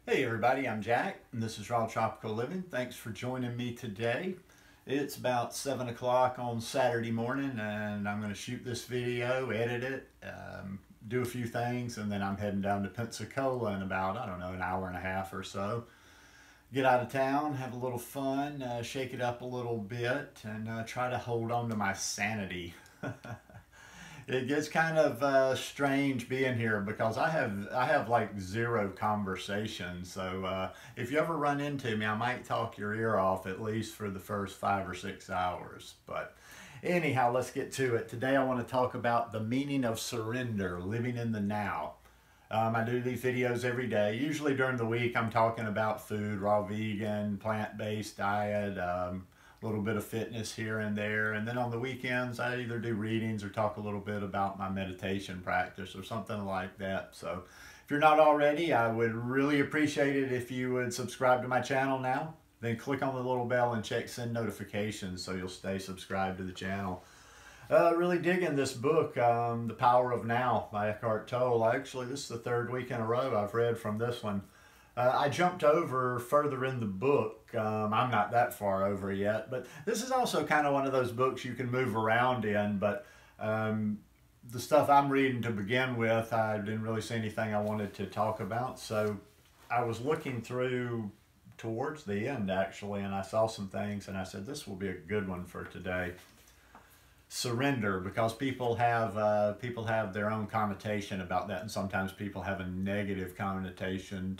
Hey everybody, I'm Jack, and this is Raw Tropical Living. Thanks for joining me today. It's about 7 o'clock on Saturday morning, and I'm going to shoot this video, edit it, do a few things, and then I'm heading down to Pensacola in about, I don't know, an hour and a half or so. Get out of town, have a little fun, shake it up a little bit, and try to hold on to my sanity. It gets kind of strange being here because I have like zero conversation. So if you ever run into me, I might talk your ear off at least for the first 5 or 6 hours. But anyhow, let's get to it. Today I want to talk about the meaning of surrender, living in the now. I do these videos every day. Usually during the week I'm talking about food, raw vegan, plant-based diet, a little bit of fitness here and there, and then on the weekends I either do readings or talk a little bit about my meditation practice or something like that. So if you're not already, I would really appreciate it if you would subscribe to my channel now, then click on the little bell and check send notifications so you'll stay subscribed to the channel. Really digging this book, The Power of Now by Eckhart Tolle. Actually, this is the third week in a row I've read from this one. I jumped over further in the book. I'm not that far over yet, but this is also kind of one of those books you can move around in, but the stuff I'm reading to begin with, I didn't really see anything I wanted to talk about, so I was looking through towards the end actually, and I saw some things and I said this will be a good one for today. Surrender, because people have their own connotation about that, and sometimes people have a negative connotation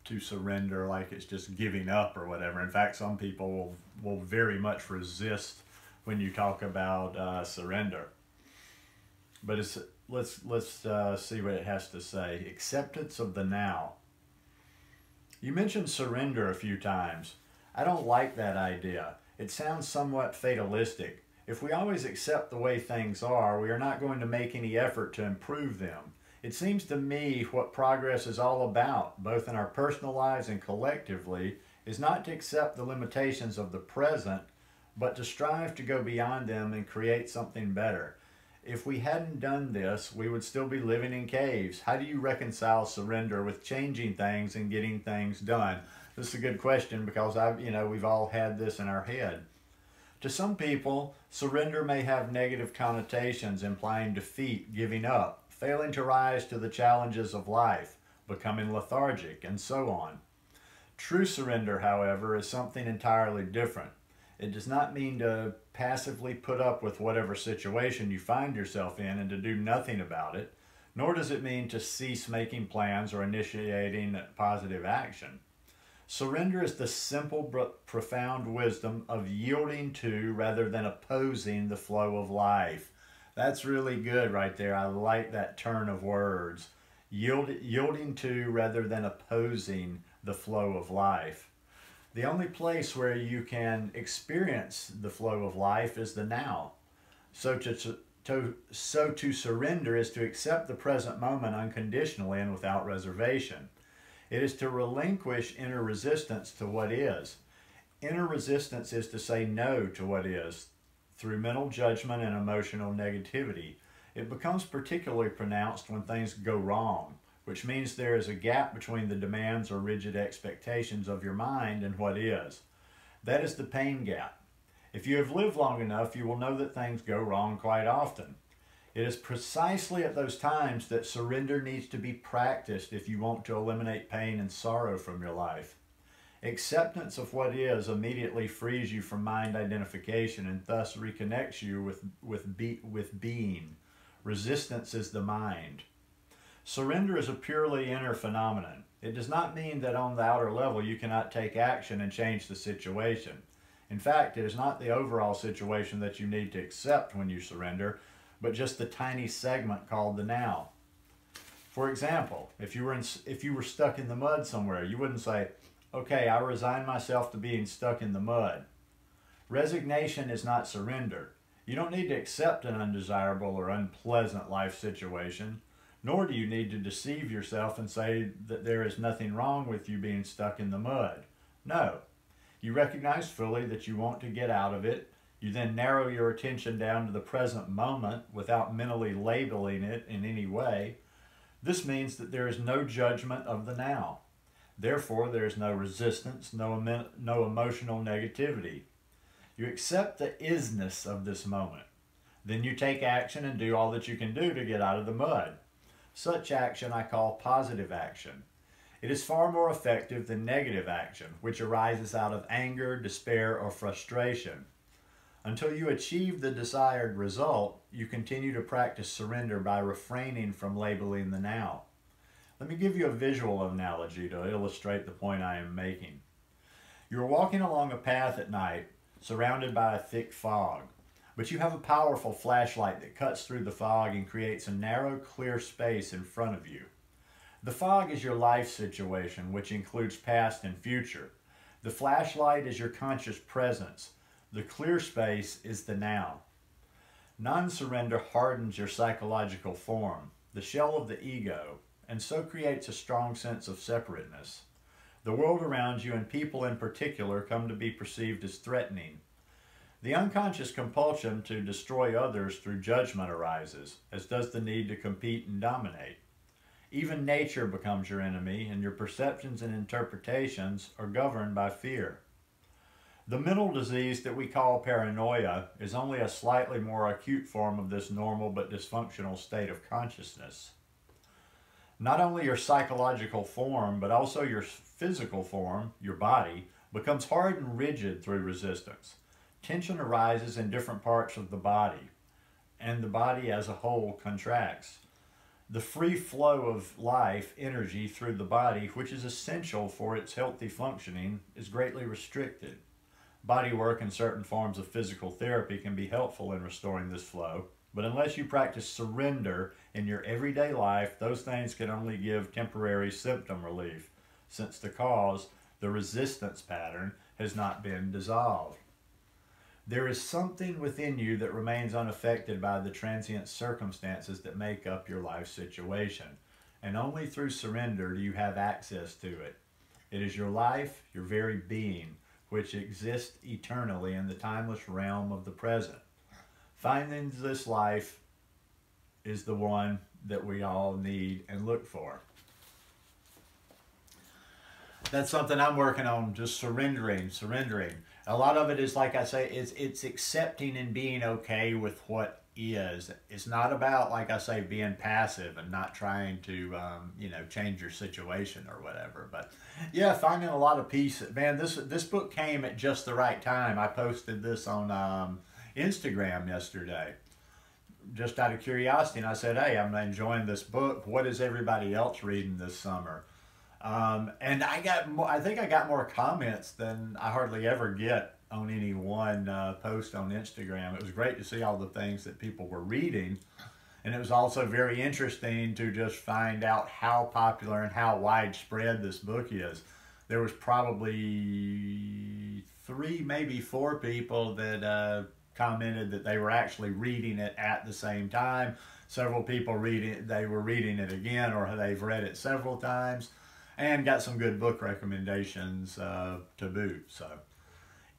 to surrender, like it's just giving up or whatever. In fact, some people will very much resist when you talk about surrender. But let's see what it has to say. Acceptance of the now. You mentioned surrender a few times. I don't like that idea. It sounds somewhat fatalistic. If we always accept the way things are, we are not going to make any effort to improve them. It seems to me what progress is all about, both in our personal lives and collectively, is not to accept the limitations of the present, but to strive to go beyond them and create something better. If we hadn't done this, we would still be living in caves. How do you reconcile surrender with changing things and getting things done? This is a good question because we've all had this in our head. To some people, surrender may have negative connotations, implying defeat, giving up, failing to rise to the challenges of life, becoming lethargic, and so on. True surrender, however, is something entirely different. It does not mean to passively put up with whatever situation you find yourself in and to do nothing about it, nor does it mean to cease making plans or initiating positive action. Surrender is the simple but profound wisdom of yielding to rather than opposing the flow of life. That's really good right there. I like that turn of words. Yielding to rather than opposing the flow of life. The only place where you can experience the flow of life is the now. So to surrender is to accept the present moment unconditionally and without reservation. It is to relinquish inner resistance to what is. Inner resistance is to say no to what is through mental judgment and emotional negativity. It becomes particularly pronounced when things go wrong, which means there is a gap between the demands or rigid expectations of your mind and what is. That is the pain gap. If you have lived long enough, you will know that things go wrong quite often. It is precisely at those times that surrender needs to be practiced if you want to eliminate pain and sorrow from your life. Acceptance of what is immediately frees you from mind identification and thus reconnects you with being. Resistance is the mind. Surrender is a purely inner phenomenon. It does not mean that on the outer level you cannot take action and change the situation. In fact, it is not the overall situation that you need to accept when you surrender, but just the tiny segment called the now. For example, if you were stuck in the mud somewhere, you wouldn't say, okay, I resign myself to being stuck in the mud. Resignation is not surrender. You don't need to accept an undesirable or unpleasant life situation, nor do you need to deceive yourself and say that there is nothing wrong with you being stuck in the mud. No. You recognize fully that you want to get out of it. You then narrow your attention down to the present moment without mentally labeling it in any way. This means that there is no judgment of the now. Therefore, there is no resistance, no emotional negativity. You accept the isness of this moment. Then you take action and do all that you can do to get out of the mud. Such action I call positive action. It is far more effective than negative action, which arises out of anger, despair, or frustration. Until you achieve the desired result, you continue to practice surrender by refraining from labeling the now. Let me give you a visual analogy to illustrate the point I am making. You are walking along a path at night, surrounded by a thick fog, but you have a powerful flashlight that cuts through the fog and creates a narrow, clear space in front of you. The fog is your life situation, which includes past and future. The flashlight is your conscious presence. The clear space is the now. Non-surrender hardens your psychological form, the shell of the ego, and so creates a strong sense of separateness. The world around you and people in particular come to be perceived as threatening. The unconscious compulsion to destroy others through judgment arises, as does the need to compete and dominate. Even nature becomes your enemy, and your perceptions and interpretations are governed by fear. The mental disease that we call paranoia is only a slightly more acute form of this normal but dysfunctional state of consciousness. Not only your psychological form, but also your physical form, your body, becomes hard and rigid through resistance. Tension arises in different parts of the body, and the body as a whole contracts. The free flow of life energy through the body, which is essential for its healthy functioning, is greatly restricted. Body work and certain forms of physical therapy can be helpful in restoring this flow, but unless you practice surrender in your everyday life, those things can only give temporary symptom relief, since the cause, the resistance pattern, has not been dissolved. There is something within you that remains unaffected by the transient circumstances that make up your life situation, and only through surrender do you have access to it. It is your life, your very being, which exists eternally in the timeless realm of the present. Finding this life is the one that we all need and look for. That's something I'm working on, just surrendering. A lot of it is, like I say, it's accepting and being okay with what is. It's not about, like I say, being passive and not trying to, change your situation or whatever. But yeah, finding a lot of peace. Man, this book came at just the right time. I posted this on Instagram yesterday, just out of curiosity, and I said, hey, I'm enjoying this book. What is everybody else reading this summer? And I think I got more comments than I hardly ever get on any one post on Instagram. It was great to see all the things that people were reading. And it was also very interesting to just find out how popular and how widespread this book is. There was probably 3, maybe 4 people that commented that they were actually reading it at the same time. Several people they were reading it again, or they've read it several times. And got some good book recommendations to boot. So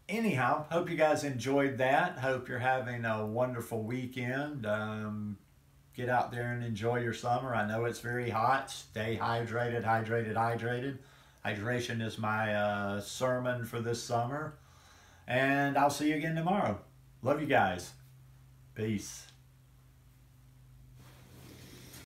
anyhow, hope you guys enjoyed that. Hope you're having a wonderful weekend. Get out there and enjoy your summer. I know it's very hot. Stay hydrated, hydrated, hydrated. Hydration is my sermon for this summer. And I'll see you again tomorrow. Love you guys. Peace.